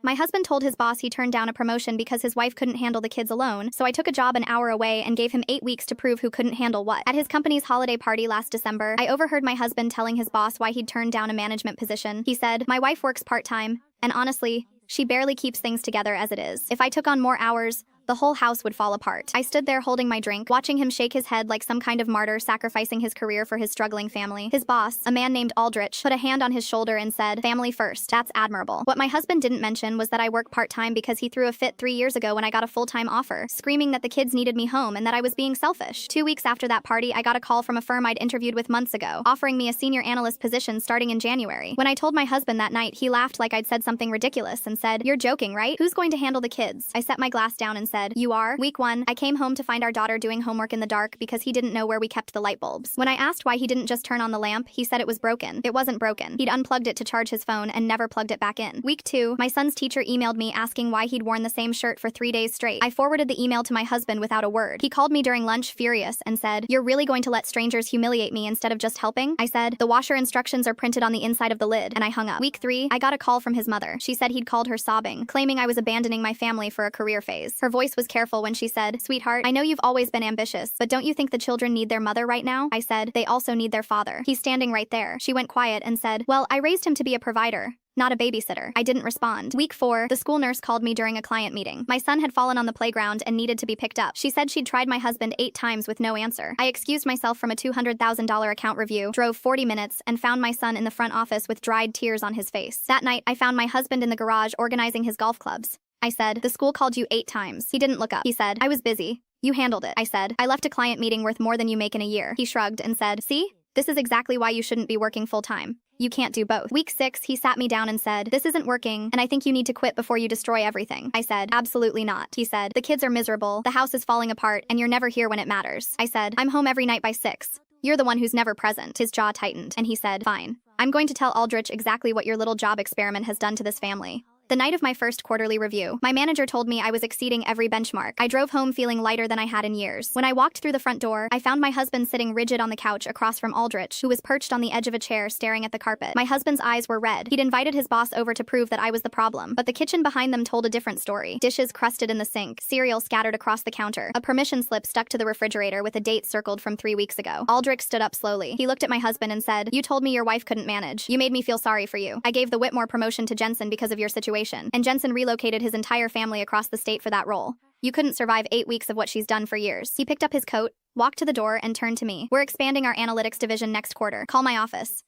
My husband told his boss he turned down a promotion because his wife couldn't handle the kids alone, so I took a job an hour away and gave him 8 weeks to prove who couldn't handle what. At his company's holiday party last December, I overheard my husband telling his boss why he'd turned down a management position. He said, "My wife works part-time, and honestly, she barely keeps things together as it is. If I took on more hours, the whole house would fall apart." I stood there holding my drink, watching him shake his head like some kind of martyr sacrificing his career for his struggling family. His boss, a man named Aldrich, put a hand on his shoulder and said, "Family first. That's admirable." What my husband didn't mention was that I work part-time because he threw a fit 3 years ago when I got a full-time offer, screaming that the kids needed me home and that I was being selfish. 2 weeks after that party, I got a call from a firm I'd interviewed with months ago, offering me a senior analyst position starting in January. When I told my husband that night, he laughed like I'd said something ridiculous and said, "You're joking, right? Who's going to handle the kids?" I set my glass down and said, "You are?" Week 1, I came home to find our daughter doing homework in the dark because he didn't know where we kept the light bulbs. When I asked why he didn't just turn on the lamp, he said it was broken. It wasn't broken. He'd unplugged it to charge his phone and never plugged it back in. Week 2, my son's teacher emailed me asking why he'd worn the same shirt for 3 days straight. I forwarded the email to my husband without a word. He called me during lunch furious and said, "You're really going to let strangers humiliate me instead of just helping?" I said, "The washer instructions are printed on the inside of the lid," and I hung up. Week 3, I got a call from his mother. She said he'd called her sobbing, claiming I was abandoning my family for a career phase. Her voice was careful when she said, "Sweetheart, I know you've always been ambitious, but don't you think the children need their mother right now?" I said, "They also need their father. He's standing right there." She went quiet and said, "Well, I raised him to be a provider, not a babysitter." I didn't respond. Week 4, the school nurse called me during a client meeting. My son had fallen on the playground and needed to be picked up. She said she'd tried my husband 8 times with no answer. I excused myself from a $200,000 account review, drove 40 minutes, and found my son in the front office with dried tears on his face. That night, I found my husband in the garage organizing his golf clubs. I said, "The school called you 8 times. He didn't look up. He said, "I was busy. You handled it." I said, "I left a client meeting worth more than you make in a year." He shrugged and said, "See? This is exactly why you shouldn't be working full-time. You can't do both." Week 6, he sat me down and said, "This isn't working, and I think you need to quit before you destroy everything." I said, "Absolutely not." He said, "The kids are miserable, the house is falling apart, and you're never here when it matters." I said, "I'm home every night by 6. You're the one who's never present." His jaw tightened, and he said, "Fine. I'm going to tell Aldrich exactly what your little job experiment has done to this family." The night of my first quarterly review, my manager told me I was exceeding every benchmark. I drove home feeling lighter than I had in years. When I walked through the front door, I found my husband sitting rigid on the couch across from Aldrich, who was perched on the edge of a chair staring at the carpet. My husband's eyes were red. He'd invited his boss over to prove that I was the problem, but the kitchen behind them told a different story. Dishes crusted in the sink, cereal scattered across the counter, a permission slip stuck to the refrigerator with a date circled from 3 weeks ago. Aldrich stood up slowly. He looked at my husband and said, "You told me your wife couldn't manage. You made me feel sorry for you. I gave the Whitmore promotion to Jensen because of your situation, and Jensen relocated his entire family across the state for that role. You couldn't survive 8 weeks of what she's done for years." He picked up his coat, walked to the door, and turned to me. "We're expanding our analytics division next quarter. Call my office."